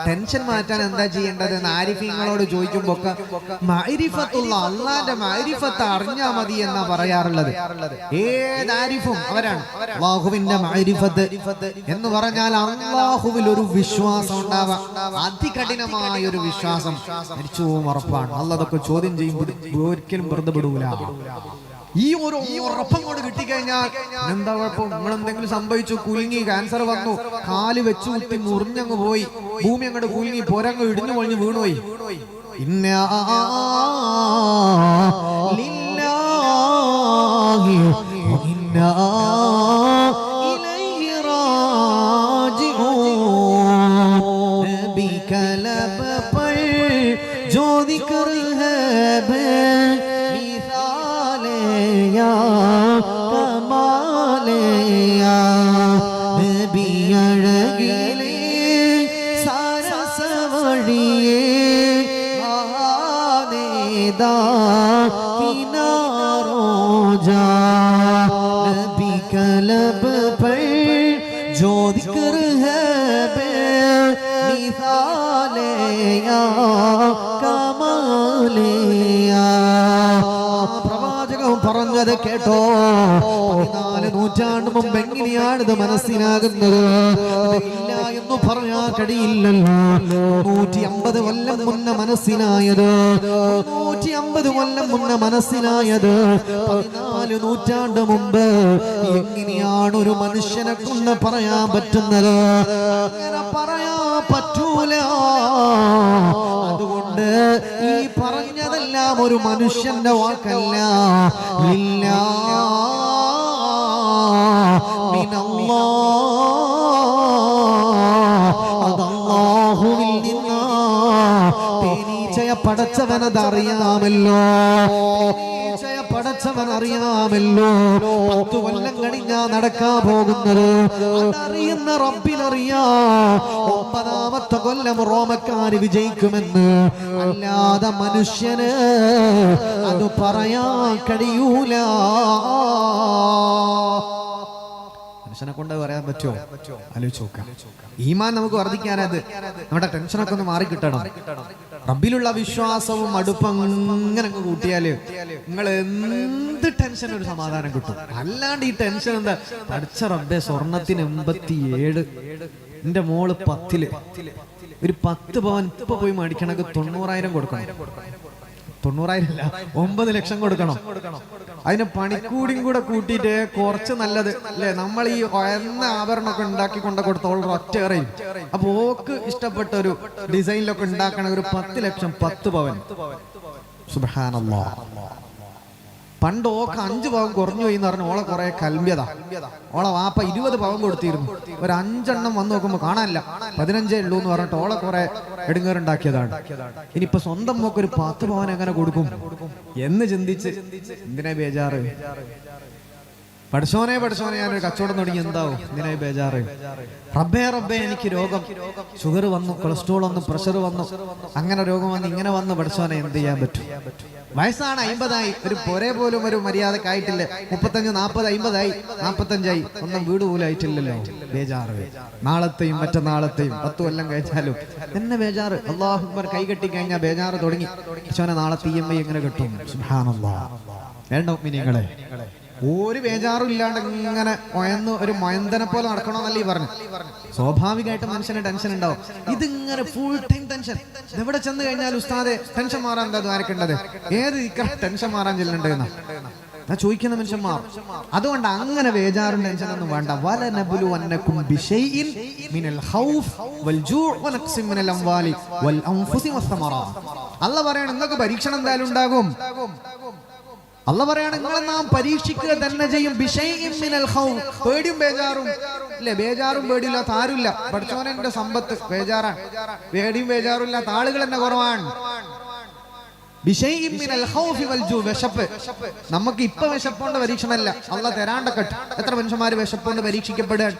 Tension മാറ്റാൻ എന്താ ചെയ്യേണ്ടത്? ആരിഫീങ്ങളോട് ചോദിക്കുമ്പോ മഅരിഫത്തുള്ള അള്ളാന്റെ മഅരിഫത്ത് അറിഞ്ഞാ മതി എന്നാ പറയാറുള്ളത്. ഏത് ആരിഫും അവരാണ് അല്ലാഹുവിന്റെ മഅരിഫത്ത് എന്ന് പറഞ്ഞാൽ അല്ലാഹുവിൽ ഒരു വിശ്വാസം ഉണ്ടാവാം, അതികഠിനമായ ഒരു വിശ്വാസം. മരിച്ചു പോവും ഉറപ്പാണ്. അല്ലാഹ് അതൊക്കെ ചോദ്യം ചെയ്യുമ്പോൾ ഒരിക്കലും വെറുതെ വിടൂല. ഈ ഒരു ഉറപ്പം കൊണ്ട് കിട്ടിക്കഴിഞ്ഞാൽ എന്താ കുഴപ്പം? നിങ്ങൾ എന്തെങ്കിലും സംഭവിച്ചു, കുലുങ്ങി, ക്യാൻസർ വന്നു, കാല് വെച്ചു കുത്തി മുറിഞ്ഞങ്ങ് പോയി, ഭൂമി അങ്ങോട്ട് കുലുങ്ങി, പോരങ്ങ് ഇടിഞ്ഞു പൊളിഞ്ഞ് വീണുപോയി. പ്രവാചകൻ പറഞ്ഞത് കേട്ടോ. 14 നൂറ്റാണ്ട് മുമ്പ് എങ്ങനെയാണിത് മനസ്സിലാകുന്നത്? ഇല്ല എന്ന് പറയാൻ കഴിയില്ലല്ലോ. 150 കൊല്ലം മുന്നേ മനസ്സിലായത്, 150 കൊല്ലം മുന്നേ മനസ്സിലായത് 14 നൂറ്റാണ്ട് മുമ്പ്. എങ്ങനെയാണ് ഒരു മനുഷ്യനെ കൊണ്ട് പറയാൻ പറ്റുന്നത്? അങ്ങനെ പറയാൻ പറ്റൂല. അതുകൊണ്ട് ഈ പറഞ്ഞതെല്ലാം ഒരു മനുഷ്യന്റെ വാക്കല്ല. അതല്ലാഹുവിൽ നിന്നാ. തേനീച്ചയെ പടച്ചവനതറിയാമല്ലോ, പടച്ചവനറിയാമല്ലോ. 10 കൊല്ലം കഴിഞ്ഞാ നടക്കാൻ പോകുന്നത് അതറിയുന്ന റബ്ബിനറിയാം. 9ാമത്തെ കൊല്ലം റോമക്കാര് വിജയിക്കുമെന്ന്. അല്ലാതെ മനുഷ്യന് അത് പറയാൻ കഴിയൂല. മനുഷ്യനെ കൊണ്ട് പറയാൻ പറ്റുമോ? ആലോചിച്ച് നോക്കാം. ഈമാൻ നമുക്ക് വർദ്ധിക്കാനത് നമ്മുടെ ടെൻഷനൊക്കെ ഒന്ന് മാറിക്കിട്ടണം. റബ്ബിലുള്ള വിശ്വാസവും അടുപ്പം ഇങ്ങനെ അങ്ങ് കൂട്ടിയാല് നിങ്ങൾ എന്ത് ടെൻഷൻ ഒരു സമാധാനം കിട്ടും. അല്ലാണ്ട് ഈ ടെൻഷൻ എന്താ? പഠിച്ച റബ്ബേ, സ്വർണത്തിന് 87, എന്റെ മോള് 10, ഒരു 10 പവൻ ഇപ്പൊ പോയി മേടിക്കണമെങ്കിൽ 90,000 കൊടുക്കണം. 90,000 അല്ല, 9 ലക്ഷം കൊടുക്കണം. അതിന് പണിക്കൂടിയും കൂടെ കൂട്ടിയിട്ട് കുറച്ച് നല്ലത് അല്ലെ, നമ്മൾ ഈ ഉയർന്ന ആഭരണമൊക്കെ ഉണ്ടാക്കി കൊണ്ട് കൊടുത്തോളം ഒറ്റ എറിയും. അപ്പൊ ഓക്ക് ഇഷ്ടപ്പെട്ട ഒരു ഡിസൈനിലൊക്കെ ഉണ്ടാക്കണ ഒരു 10 ലക്ഷം, 10 പവൻ. സുബ്ഹാനല്ലാഹ്. പണ്ട് ഓക്ക് 5 പവൻ കുറഞ്ഞു പോയി എന്ന് പറഞ്ഞ ഓളെ കുറെ കൽമ്യത. ഓളെ വാപ്പ 20 പവൻ കൊടുത്തിരുന്നു. ഒരു 5 എണ്ണം വന്ന് നോക്കുമ്പോ കാണാനില്ല, 15 ഉള്ളൂ എന്ന് പറഞ്ഞിട്ട് ഓളെ കുറെ എടുങ്ങേറുണ്ടാക്കിയതാണ്. ഇനിയിപ്പൊ സ്വന്തം മോക്ക് ഒരു 10 പവൻ എങ്ങനെ കൊടുക്കും എന്ന് ചിന്തിച്ച് എന്തിനാ ബേജാറ്? പഠിച്ചോനെ ഞാനൊരു കച്ചവടം തുടങ്ങി, എന്താവും എന്തിനായി ബേജാറ്? റബ്ബേ എനിക്ക് രോഗം, ഷുഗർ വന്നു, കൊളസ്ട്രോൾ വന്നു, പ്രഷർ വന്നു, അങ്ങനെ രോഗം വന്നു, ഇങ്ങനെ വന്നു, പഠിച്ചോനെ എന്ത് ചെയ്യാൻ പറ്റും? വയസ്സാണ് 50 ഒരു പൊരേ പോലും ഒരു മര്യാദക്കായിട്ടില്ല. 35, 40, 50, 45, ഒന്നും വീട് പോലും ആയിട്ടില്ലല്ലോ. ബേജാറ്. നാളത്തെയും മറ്റന്നാളത്തെയും 10 കൊല്ലം കഴിച്ചാലും എന്നെ ബേജാറ്. അല്ലാഹു അക്ബർ കൈകെട്ടി കഴിഞ്ഞാൽ ബേജാറ് തുടങ്ങി. പഠിച്ചോനെ നാളെ EMI എങ്ങനെ കിട്ടും? സുബ്ഹാനല്ലാഹ്. വേണ്ട മുഅ്മിനീങ്ങളെ, ഒരു ബേജാറും ഇല്ലാണ്ട് ഇങ്ങനെ ഒരു മയന്തനെ പോലെ നടക്കണമെന്നല്ലേ ഈ പറഞ്ഞു. സ്വാഭാവികമായിട്ട് മനുഷ്യന് ടെൻഷൻ ഉണ്ടാവും. ഇതിങ്ങനെ ഫുൾ ടൈം ടെൻഷൻ. എവിടെ ചെന്ന് കഴിഞ്ഞാൽ ഉസ്താദെ ടെൻഷൻ മാറാൻ എന്താ ദ്വാരക്കേണ്ടത്? ഏത് ടെൻഷൻ മാറാൻ ചെല്ലുണ്ടെന്നാ ചോദിക്കുന്ന മനുഷ്യന്മാർ. അതുകൊണ്ട് അങ്ങനെ ബേജാറും ടെൻഷനൊന്നും വേണ്ട. വലനബ്ലുവന്നകും ബിശൈഇൻ മിനൽ ഖൗഫ് വൽ ജൂഅ് വനഖ്സിൻ മിനൽ അംവാലി വൽ അൻഫുസി വസ്സമറാത്ത്. അല്ലാഹ് പറയാണ് നിങ്ങൾക്ക് പരീക്ഷണം എന്തായാലും ഉണ്ടാകും. അല്ലാഹ് പറയാണ് നിങ്ങളെ നാം പരീക്ഷിക്കുക തന്നെ ചെയ്യും. ബിശൈഇൻ മിനൽ ഖൗഫ്, പേടിയും ബേജാറും അല്ലേ? ബേജാറും പേടിയില്ലാത്ത ആരുമില്ല. പഠിച്ചോനെ സമ്പത്ത് ബേജാറാണ്, പേടിയും ബേജാറും ഇല്ലാത്ത ആളുകൾ തന്നെ കുറവാണ്. ബിശൈഇൻ മിനൽ ഖൗഫി വൽ ജൂ, വിശപ്പ്. നമുക്ക് ഇപ്പൊ വിശപ്പോണ്ട് പരീക്ഷണമല്ല, അല്ലാഹ് തരാണ്ടൊക്കെ. എത്ര മനുഷ്യന്മാര് വിശപ്പോണ്ട് പരീക്ഷിക്കപ്പെടുകയാണ്.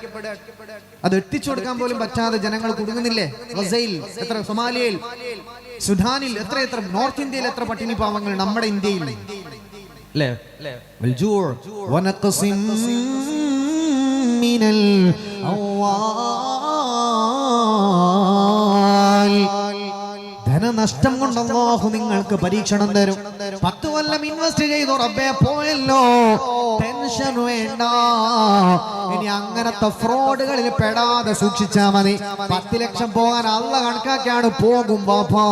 അത് എത്തിച്ചു കൊടുക്കാൻ പോലും പറ്റാതെ ജനങ്ങൾ കുടുങ്ങുന്നില്ലേ? ഗസയിൽ, എത്ര സൊമാലിയയിൽ, സുഡാനിൽ, എത്ര നോർത്ത് ഇന്ത്യയിൽ എത്ര പട്ടിണി പാവങ്ങൾ നമ്മുടെ ഇന്ത്യയിൽ. والجوع ونقص من الأموال ധനനഷ്ടം കൊണ്ട് അല്ലാഹു നിങ്ങൾക്ക് പരീക്ഷണം തരും. 10 കൊല്ലം ഇൻവെസ്റ്റ് ചെയ്തു, റബ്ബേ പോയല്ലോ, ടെൻഷൻ വേണ്ട. ഇനി അങ്ങനത്തെ ഫ്രോഡുകളിൽ പെടാതെ സൂക്ഷിച്ചാ മതി. 10 ലക്ഷം പോകാൻ അള്ള കണക്കാക്കിയാണ് പോകും ബാപ്പാ,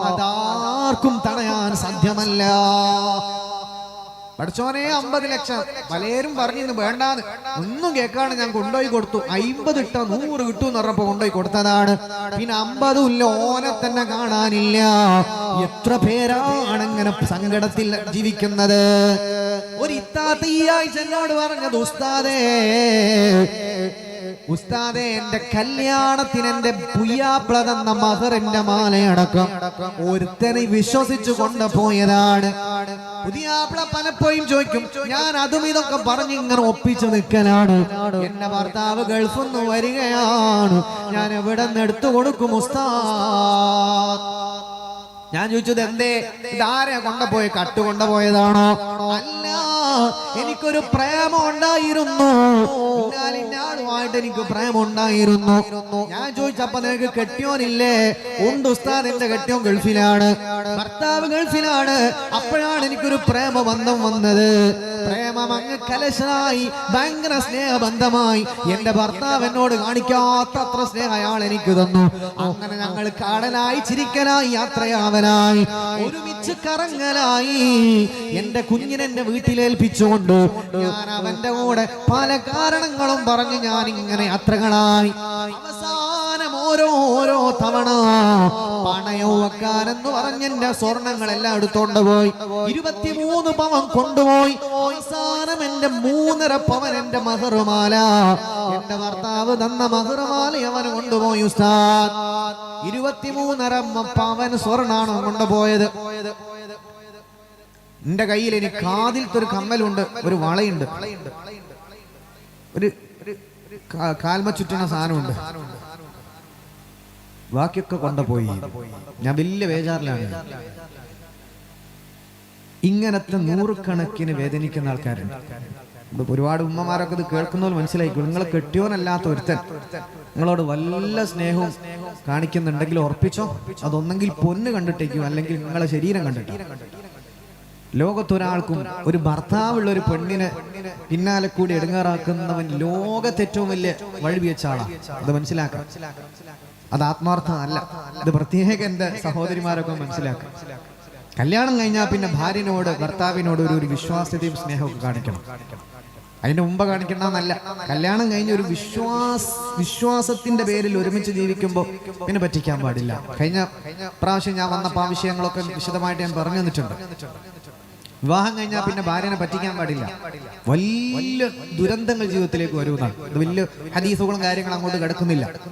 അതാർക്കും തടയാൻ സാധ്യമല്ല. പഠിച്ചോനെ 50 ലക്ഷം പലരും പറഞ്ഞിന്ന് വേണ്ടാന്ന്, ഒന്നും കേൾക്കാണ് ഞാൻ കൊണ്ടുപോയി കൊടുത്തു. 50 ഇട്ട 100 കിട്ടും എന്ന് പറഞ്ഞപ്പോ കൊണ്ടുപോയി കൊടുത്തതാണ്. പിന്നെ 50 ഇല്ല, ഓനെ തന്നെ കാണാനില്ല. എത്ര പേരാണ് ഇങ്ങനെ സങ്കടത്തിൽ ജീവിക്കുന്നത്. ഒരു ഇത്താത്ത ഈ ആഴ്ച എന്നോട് പറഞ്ഞത്, ഉസ്താദേ എന്റെ കല്യാണത്തിന് എന്റെ പുയ്യാപ്ല തന്ന മഹറിന്റെ മാലയടക്കം ഒരുത്തനെ വിശ്വസിച്ചു കൊണ്ടുപോയതാണ്. പുതിയാപ്ല പലപ്പോഴും ചോദിക്കും, ഞാൻ അതും ഇതൊക്കെ പറഞ്ഞ് ഇങ്ങനെ ഒപ്പിച്ചു നിൽക്കലാണ്. എന്റെ ഭർത്താവ് ഗൾഫിൽ നിന്ന് വരികയാണ്, ഞാൻ എവിടെ നിന്ന് എടുത്തു കൊടുക്കും ഉസ്താദ്? ഞാൻ ചോദിച്ചത്, എന്തേ, ഇതാരെ കൊണ്ടുപോയി, കട്ട് കൊണ്ടുപോയതാണോ? അല്ല, എനിക്കൊരു പ്രേമം ഉണ്ടായിരുന്നു, ഇന്നാലിന്നാളുമായിട്ട് എനിക്ക് പ്രേമം ഉണ്ടായിരുന്നു. ഞാൻ ചോദിച്ചപ്പോ നിനക്ക് കെട്ടിയോനില്ലേ? ഉണ്ട് ഉസ്താദ്, എന്റെ കെട്ടിയോൻ ഗൾഫിലാണ്, ഭർത്താവ് ഗൾഫിലാണ്. അപ്പോഴാണ് എനിക്കൊരു പ്രേമബന്ധം വന്നത്. പ്രേമം അങ്ങ് കലശനായി, ഭയങ്കര സ്നേഹബന്ധമായി. എന്റെ ഭർത്താവ് എന്നോട് കാണിക്കാത്ത അത്ര സ്നേഹം അയാൾ എനിക്ക് തന്നു. അങ്ങനെ ഞങ്ങൾ കാടലായി, ചിരിക്കലായി, യാത്രയാവലായി, ഒരുമിച്ച് കറങ്ങലായി. എന്റെ കുഞ്ഞിനെ എന്റെ വീട്ടിലേൽപ്പിച്ചുകൊണ്ട് ഞാൻ അവന്റെ കൂടെ പല കാരണങ്ങളും പറഞ്ഞ് ഞാൻ ഇങ്ങനെ യാത്രകളായി. അവസാനം ഓരോ തവണ പണയോ വെക്കാനെന്ന് പറഞ്ഞ് എന്റെ സ്വർണങ്ങളെല്ലാം എടുത്തോണ്ട് പോയി. 23 പവൻ കൊണ്ടുപോയി. അവസാനം എന്റെ 3.5 പവൻ എന്റെ മഹറുമാല, എന്റെ ഭർത്താവ് തന്ന മഹറുമാല അവന് കൊണ്ടുപോയി ഉസ്താദ്. 23.5 പവൻ സ്വർണ്ണാണ് കൊണ്ടുപോയത്. എന്റെ കയ്യിൽ എനിക്ക് കാതിലത്തെ ഒരു കമ്മലുണ്ട്, ഒരു വളയുണ്ട്, ഒരു കാൽമ ചുറ്റുന്ന സാധനമുണ്ട്. ബാക്കിയൊക്കെ കൊണ്ടുപോയി. ഞാൻ വലിയ ബേജാറിലാണ്. ഇങ്ങനത്തെ 100 കണക്കിന് വേദനിക്കുന്ന ആൾക്കാരുണ്ട്. ഒരുപാട് ഉമ്മമാരൊക്കെ ഇത് കേൾക്കുന്നവർ മനസ്സിലായിക്കോളും. നിങ്ങളെ കെട്ടിയോനല്ലാത്ത ഒരുത്തൻ നിങ്ങളോട് വല്ല സ്നേഹവും കാണിക്കുന്നുണ്ടെങ്കിൽ ഉറപ്പിച്ചോ, അതൊന്നെങ്കിൽ പൊന്ന് കണ്ടിട്ടേക്കും, അല്ലെങ്കിൽ നിങ്ങളെ ശരീരം കണ്ടിട്ട്. ലോകത്തൊരാൾക്കും ഒരു ഭർത്താവുള്ള ഒരു പെണ്ണിനെ പിന്നാലെ കൂടി എടുങ്ങാറാക്കുന്നവൻ ലോകത്ത് ഏറ്റവും വലിയ വഴി വെച്ച ആളാണ്. അത് മനസ്സിലാക്കാം. അത് ആത്മാർത്ഥമല്ല. ഇത് പ്രത്യേക എന്റെ സഹോദരിമാരൊക്കെ മനസ്സിലാക്കാം. കല്യാണം കഴിഞ്ഞാൽ പിന്നെ ഭാര്യനോട്, ഭർത്താവിനോട് ഒരു വിശ്വാസ്യതയും സ്നേഹവും കാണിക്കണം. അതിന്റെ മുമ്പ് കാണിക്കണമെന്നല്ല. കല്യാണം കഴിഞ്ഞ ഒരു വിശ്വാസത്തിന്റെ പേരിൽ ഒരുമിച്ച് ജീവിക്കുമ്പോൾ പിന്നെ പറ്റിക്കാൻ പാടില്ല. കഴിഞ്ഞ പ്രാവശ്യം ഞാൻ വന്നപ്പോൾ ആ വിഷയങ്ങളൊക്കെ വിശദമായിട്ട് ഞാൻ പറഞ്ഞു തന്നിട്ടുണ്ട്. വിവാഹം കഴിഞ്ഞാൽ പിന്നെ ഭാര്യനെ പറ്റിക്കാൻ പാടില്ല. വലിയ ദുരന്തങ്ങൾ ജീവിതത്തിലേക്ക് വരുന്നതാണ്. ഇത് വലിയ ഹദീസുകളും കാര്യങ്ങളും അങ്ങോട്ട് കിടക്കുന്നില്ല.